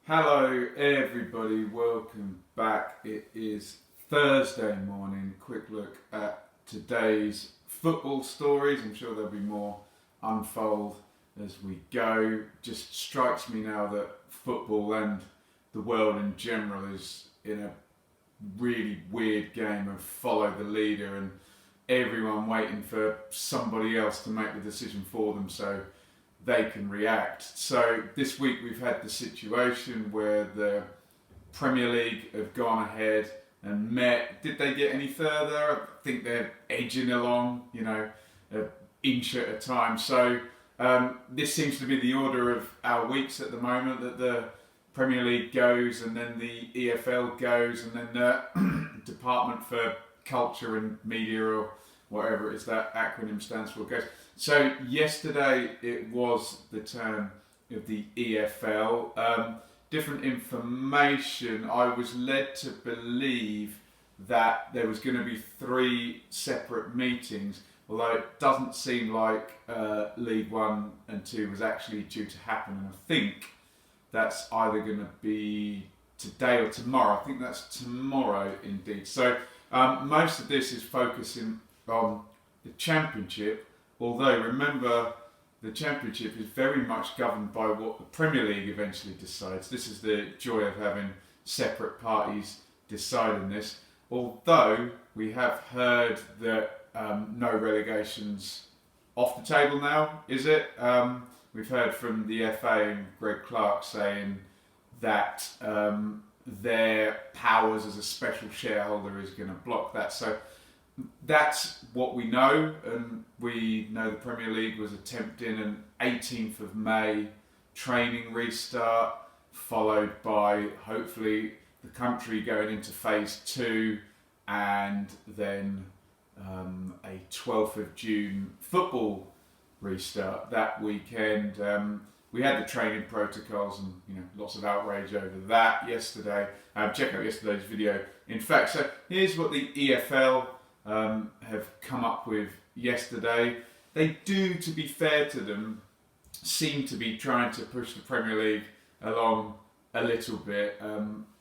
Hello everybody, welcome back. It is Thursday morning. Quick look at today's football stories. I'm sure there'll be more unfold as we go. Just strikes me now that football and the world in general is in a really weird game of follow the leader and everyone waiting for somebody else to make the decision for them so they can react. So this week we've had the situation where the Premier League have gone ahead and met. Did they get any further? I think they're edging along, an inch at a time. So this seems to be the order of our weeks at the moment, that the Premier League goes and then the EFL goes and then the Department for Culture and Media, or whatever it is that acronym stands for, goes. So yesterday it was the turn of the EFL. Different information. I was led to believe that there was going to be 3 separate meetings, although it doesn't seem like League 1 and 2 was actually due to happen, and I think that's either going to be today or tomorrow. I think that's tomorrow indeed. So most of this is focusing on the Championship, although remember the Championship is very much governed by what the Premier League eventually decides. This is the joy of having separate parties deciding this, although we have heard that no relegation's off the table now, is it? We've heard from the FA and Greg Clark saying that their powers as a special shareholder is going to block that. So that's what we know, and we know the Premier League was attempting an 18th of May training restart, followed by hopefully the country going into phase 2 and then a 12th of June football restart that weekend. We had the training protocols and lots of outrage over that yesterday. Check out yesterday's video. In fact, so here's what the EFL have come up with yesterday. They do, to be fair to them, seem to be trying to push the Premier League along a little bit.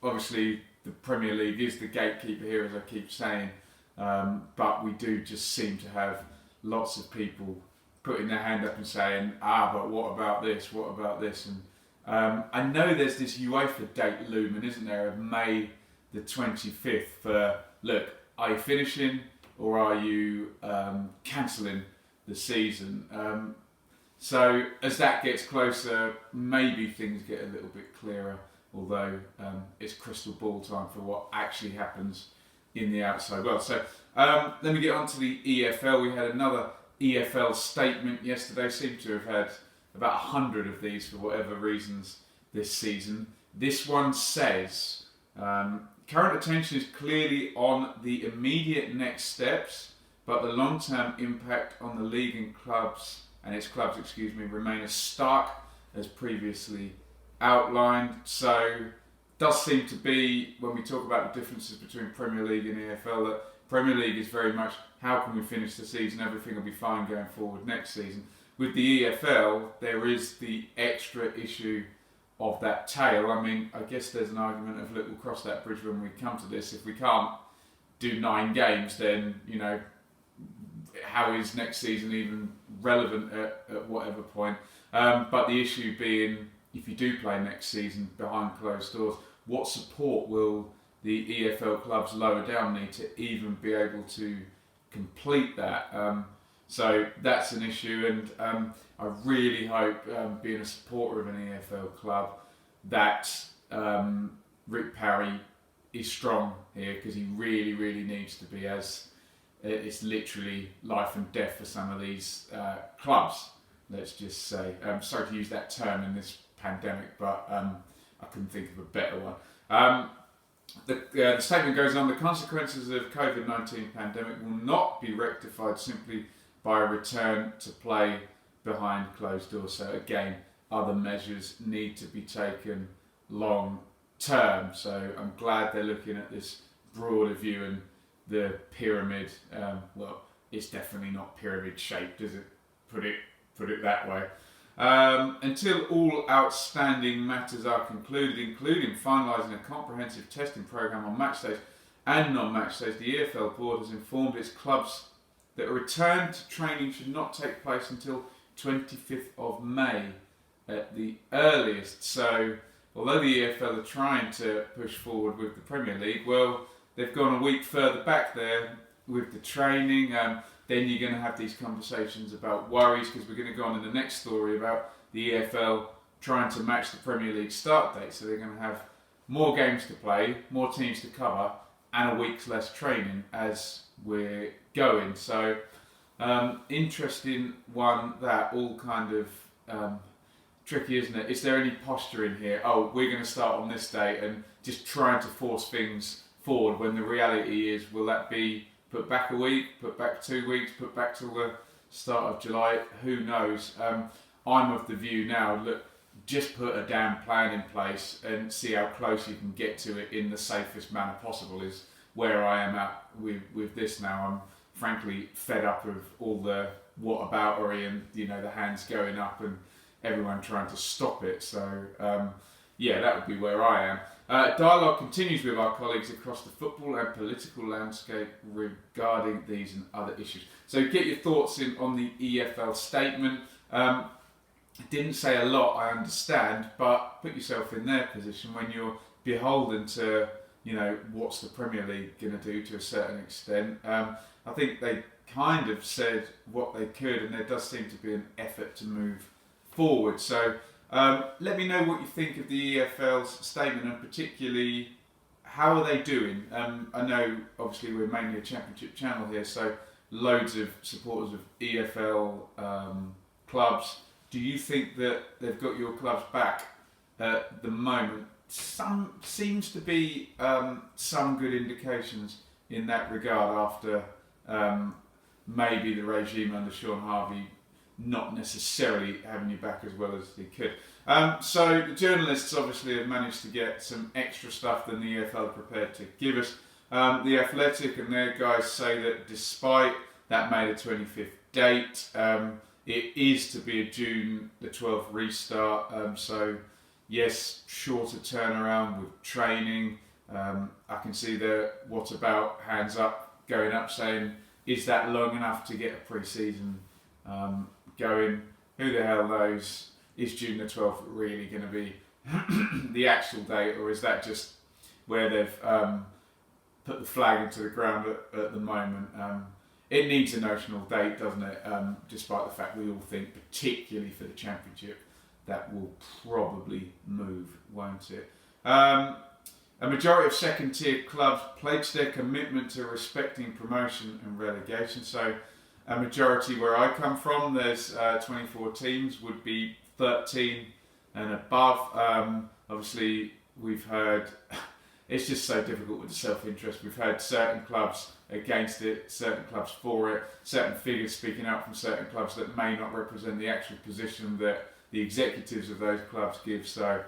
Obviously, the Premier League is the gatekeeper here, as I keep saying, but we do just seem to have lots of people putting their hand up and saying, but what about this? What about this? And I know there's this UEFA date looming, isn't there, of May the 25th for, look, are you finishing or are you cancelling the season? So as that gets closer, maybe things get a little bit clearer, although it's crystal ball time for what actually happens in the outside world. So let me get on to the EFL. We had another EFL statement yesterday. Seem to have had about 100 of these for whatever reasons this season. This one says, current attention is clearly on the immediate next steps, but the long-term impact on the league and its clubs, remain as stark as previously outlined. So does seem to be, when we talk about the differences between Premier League and EFL, that Premier League is very much how can we finish the season, everything will be fine going forward next season. With the EFL, there is the extra issue of that tail. I mean, I guess there's an argument of, look, we'll cross that bridge when we come to this. If we can't do 9 games, then, how is next season even relevant at whatever point? But the issue being, if you do play next season behind closed doors, what support will the EFL clubs lower down need to even be able to complete that? So that's an issue, and I really hope, being a supporter of an EFL club, that Rick Parry is strong here, because he really, really needs to be, as it's literally life and death for some of these clubs, let's just say. Sorry to use that term in this pandemic, but I couldn't think of a better one. The statement goes on, the consequences of COVID-19 pandemic will not be rectified simply by a return to play behind closed doors. So again, other measures need to be taken long term. So I'm glad they're looking at this broader view, and the pyramid, it's definitely not pyramid shaped, is it? Put it that way. Until all outstanding matters are concluded, including finalising a comprehensive testing programme on match days and non-match days, the EFL board has informed its clubs that a return to training should not take place until 25th of May at the earliest. So, although the EFL are trying to push forward with the Premier League, well, they've gone a week further back there with the training. Then you're going to have these conversations about worries, because we're going to go on in the next story about the EFL trying to match the Premier League start date. So they're going to have more games to play, more teams to cover, and a week's less training as we're going. So interesting one, that all kind of tricky, isn't it? Is there any posture in here? Oh, we're going to start on this date, and just trying to force things forward, when the reality is, will that be put back a week, put back 2 weeks, put back till the start of July? Who knows? I'm of the view now, look, just put a damn plan in place and see how close you can get to it in the safest manner possible, is where I am at with this now. I'm frankly fed up of all the whataboutery and, you know, the hands going up and everyone trying to stop it. So yeah, that would be where I am. Dialogue continues with our colleagues across the football and political landscape regarding these and other issues. So get your thoughts in on the EFL statement. Didn't say a lot, I understand, but put yourself in their position when you're beholden to, you know, what's the Premier League going to do to a certain extent. I think they kind of said what they could, and there does seem to be an effort to move forward. So let me know what you think of the EFL's statement, and particularly how are they doing. I know obviously we're mainly a championship channel here, so loads of supporters of EFL clubs. Do you think that they've got your clubs back at the moment? Seems to be some good indications in that regard after maybe the regime under Sean Harvey not necessarily having you back as well as they could. So the journalists obviously have managed to get some extra stuff than the EFL are prepared to give us. The Athletic and their guys say that despite that May the 25th date, it is to be a June the 12th restart. So yes, shorter turnaround with training. I can see the what about hands up going up saying, is that long enough to get a pre-season going? Who the hell knows? Is June the 12th really going to be the actual date, or is that just where they've put the flag into the ground at the moment? It needs a notional date, doesn't it? Despite the fact we all think, particularly for the Championship, that will probably move, won't it? A majority of second-tier clubs pledged their commitment to respecting promotion and relegation. So a majority where I come from, there's 24 teams, would be 13 and above. Obviously, we've heard, it's just so difficult with the self-interest. We've heard certain clubs against it, certain clubs for it, certain figures speaking out from certain clubs that may not represent the actual position that the executives of those clubs give. So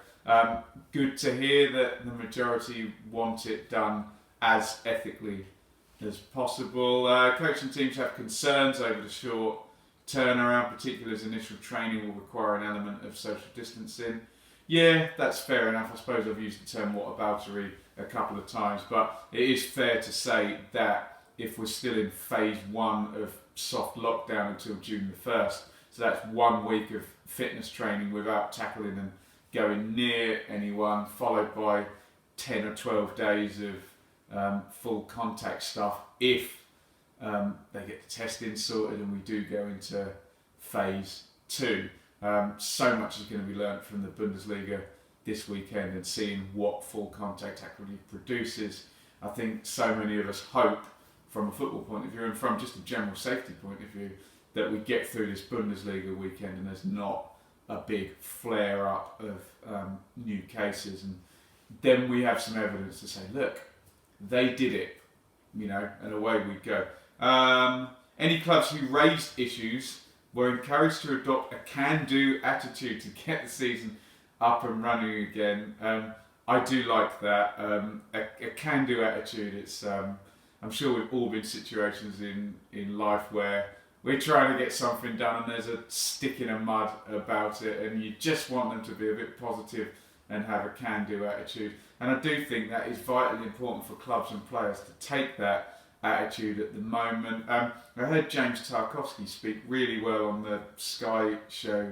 good to hear that the majority want it done as ethically as possible. Coaching teams have concerns over the short turnaround, particularly as initial training will require an element of social distancing. Yeah, that's fair enough. I suppose I've used the term whataboutery a couple of times, but it is fair to say that if we're still in phase 1 of soft lockdown until June the 1st, so that's 1 week of fitness training without tackling and going near anyone, followed by 10 or 12 days of full contact stuff if they get the testing sorted and we do go into phase 2. So much is going to be learnt from the Bundesliga this weekend and seeing what full contact actually produces. I think so many of us hope, from a football point of view and from just a general safety point of view, that we get through this Bundesliga weekend and there's not a big flare up of new cases, and then we have some evidence to say, look, they did it, you know, and away we go. Any clubs who raised issues were encouraged to adopt a can-do attitude to get the season up and running again. I do like that, a can-do attitude. It's I'm sure we've all been situations in life where we're trying to get something done and there's a stick in the mud about it, and you just want them to be a bit positive and have a can-do attitude. And I do think that is vitally important for clubs and players to take that attitude at the moment. I heard James Tarkowski speak really well on the Sky show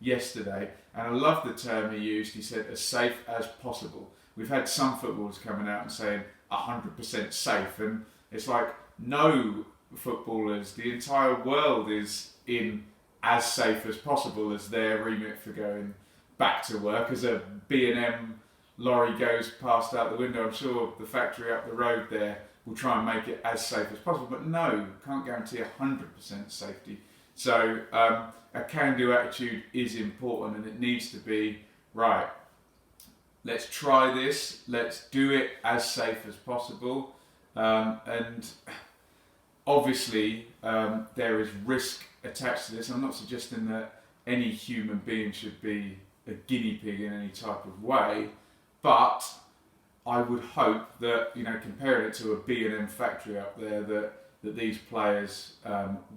yesterday, and I love the term he used. He said, as safe as possible. We've had some footballers coming out and saying 100% safe, and it's like, no footballers, the entire world is in as safe as possible as their remit for going back to work. As a B&M lorry goes past out the window, I'm sure the factory up the road there will try and make it as safe as possible, but no, can't guarantee 100% safety. So a can-do attitude is important, and it needs to be, right, let's try this, let's do it as safe as possible. And obviously there is risk attached to this. I'm not suggesting that any human being should be a guinea pig in any type of way, but I would hope that, comparing it to a B&M factory up there, that these players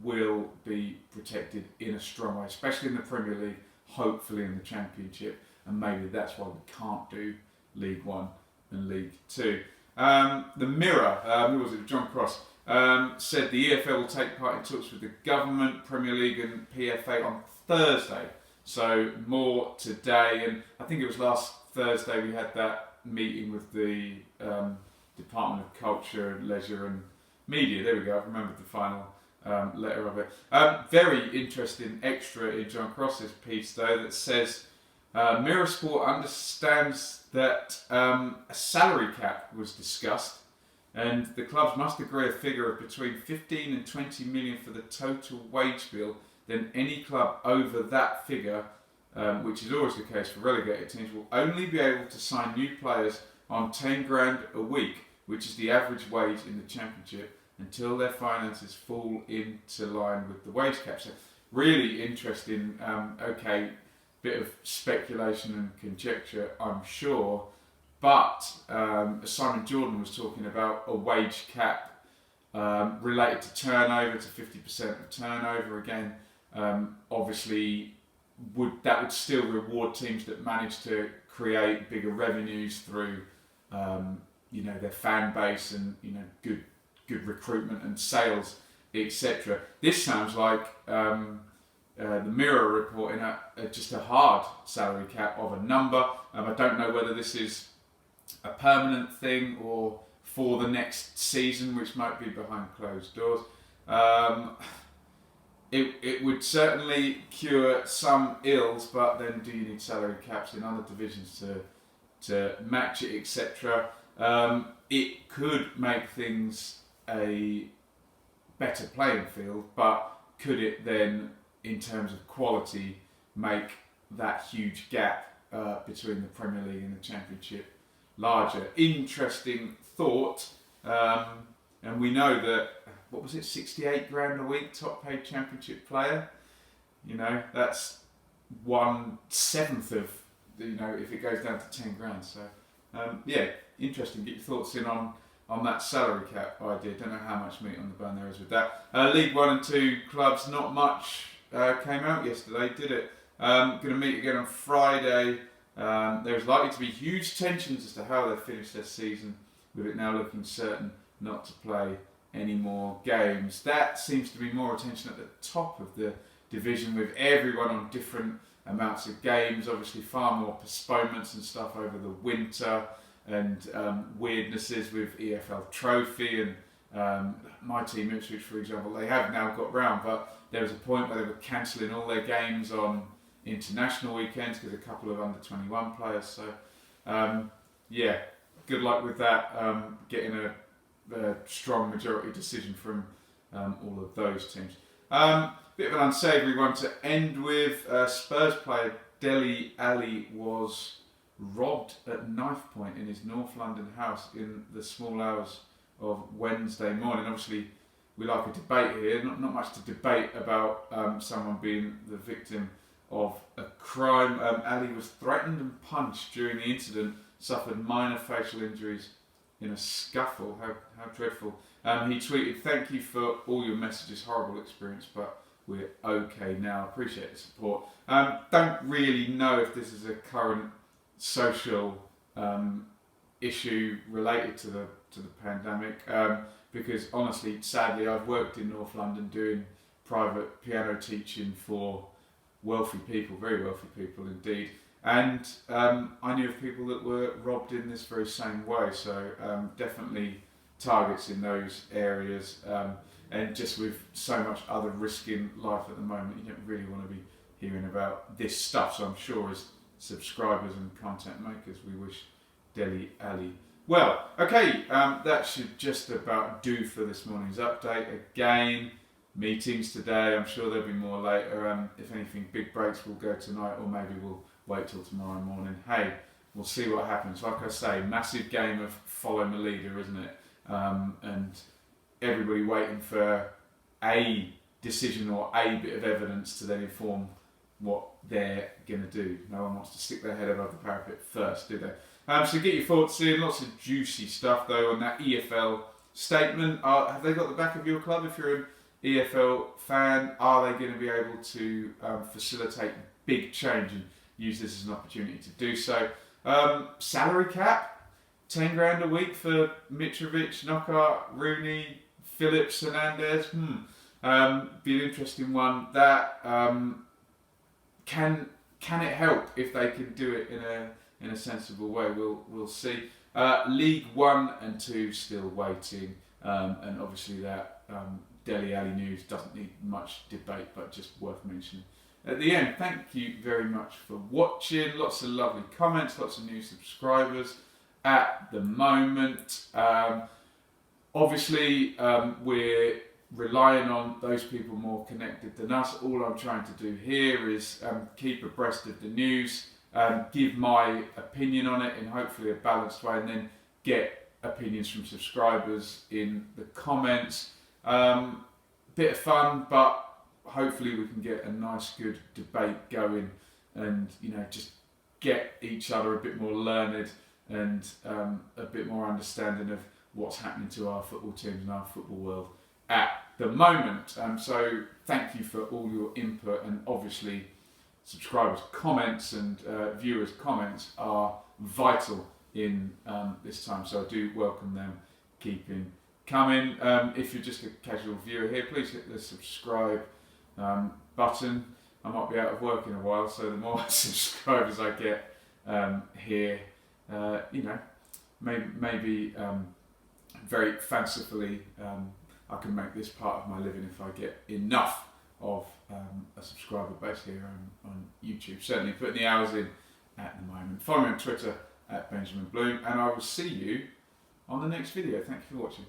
will be protected in a strong way, especially in the Premier League, hopefully in the Championship, and maybe that's why we can't do League One and League Two. The Mirror, who was it? John Cross, said the EFL will take part in talks with the government, Premier League and PFA on Thursday. So more today, and I think it was last Thursday we had that meeting with the Department of Culture and Leisure and Media. There we go, I've remembered the final letter of it. Very interesting extra in John Cross's piece though, that says Mirror Sport understands that a salary cap was discussed, and the clubs must agree a figure of between 15 and 20 million for the total wage bill. Then any club over that figure, which is always the case for relegated teams, will only be able to sign new players on 10 grand a week, which is the average wage in the Championship, until their finances fall into line with the wage cap. So really interesting, bit of speculation and conjecture, I'm sure, but as Simon Jordan was talking about, a wage cap related to turnover, to 50% of turnover again, obviously that would still reward teams that manage to create bigger revenues through their fan base and good recruitment and sales, etc. This sounds like the Mirror reporting just a hard salary cap of a number. I don't know whether this is a permanent thing or for the next season, which might be behind closed doors. It would certainly cure some ills, but then do you need salary caps in other divisions to match it, etc.? It could make things a better playing field, but could it then, in terms of quality, make that huge gap between the Premier League and the Championship larger? Interesting thought. And we know that, 68 grand a week, top paid Championship player? That's 1/7 of, if it goes down to 10 grand. So, interesting. Get your thoughts in on that salary cap idea. Don't know how much meat on the bone there is with that. League 1 and 2 clubs, not much came out yesterday, did it? Going to meet again on Friday. There's likely to be huge tensions as to how they finish their season, with it now looking certain not to play any more games. That seems to be more attention at the top of the division, with everyone on different amounts of games. Obviously far more postponements and stuff over the winter, and weirdnesses with EFL Trophy and my team Ipswich, for example. They have now got round, but there was a point where they were cancelling all their games on international weekends because a couple of under 21 players. So good luck with that, getting a strong majority decision from all of those teams. Bit of an unsavoury one to end with. Spurs player Alli was robbed at knife point in his North London house in the small hours of Wednesday morning. Obviously, we like a debate here. Not much to debate about someone being the victim of a crime. Alli was threatened and punched during the incident, suffered minor facial injuries in a scuffle. How dreadful. He tweeted, "Thank you for all your messages. Horrible experience, but we're okay now. Appreciate the support." Don't really know if this is a current social issue related to the pandemic, because honestly, sadly, I've worked in North London doing private piano teaching for wealthy people, very wealthy people indeed, and I knew of people that were robbed in this very same way. So definitely targets in those areas, and just with so much other risk in life at the moment, you don't really want to be hearing about this stuff. So I'm sure as subscribers and content makers, we wish Alli well. Okay, that should just about do for this morning's update. Again, meetings today. I'm sure there'll be more later. If anything, big breaks will go tonight, or maybe we'll wait till tomorrow morning. Hey, we'll see what happens. Like I say, massive game of follow my leader, isn't it? And everybody waiting for a decision or a bit of evidence to then inform what they're going to do. No one wants to stick their head above the parapet first, do they? So get your thoughts in. Lots of juicy stuff though on that EFL statement. Have they got the back of your club? If you're an EFL fan, are they going to be able to facilitate big change and use this as an opportunity to do so? Salary cap, 10 grand a week for Mitrovic, Knockaert, Rooney, Phillips, Hernandez. Be an interesting one. That can it help if they can do it in a sensible way? We'll see. League 1 and 2 still waiting, and obviously that Alli news doesn't need much debate, but just worth mentioning at the end. Thank you very much for watching. Lots of lovely comments, lots of new subscribers at the moment. Obviously, we're relying on those people more connected than us. All I'm trying to do here is keep abreast of the news, give my opinion on it in hopefully a balanced way, and then get opinions from subscribers in the comments. Bit of fun, but hopefully we can get a nice good debate going, and just get each other a bit more learned and a bit more understanding of what's happening to our football teams and our football world at the moment. So thank you for all your input, and obviously subscribers' comments and viewers' comments are vital in this time, so I do welcome them keeping coming. If you're just a casual viewer here, please hit the subscribe button. I might be out of work in a while, so the more subscribers I get here, maybe very fancifully, I can make this part of my living if I get enough of a subscriber base here on YouTube. Certainly putting the hours in at the moment. Follow me on Twitter at Benjamin Bloom, and I will see you on the next video. Thank you for watching.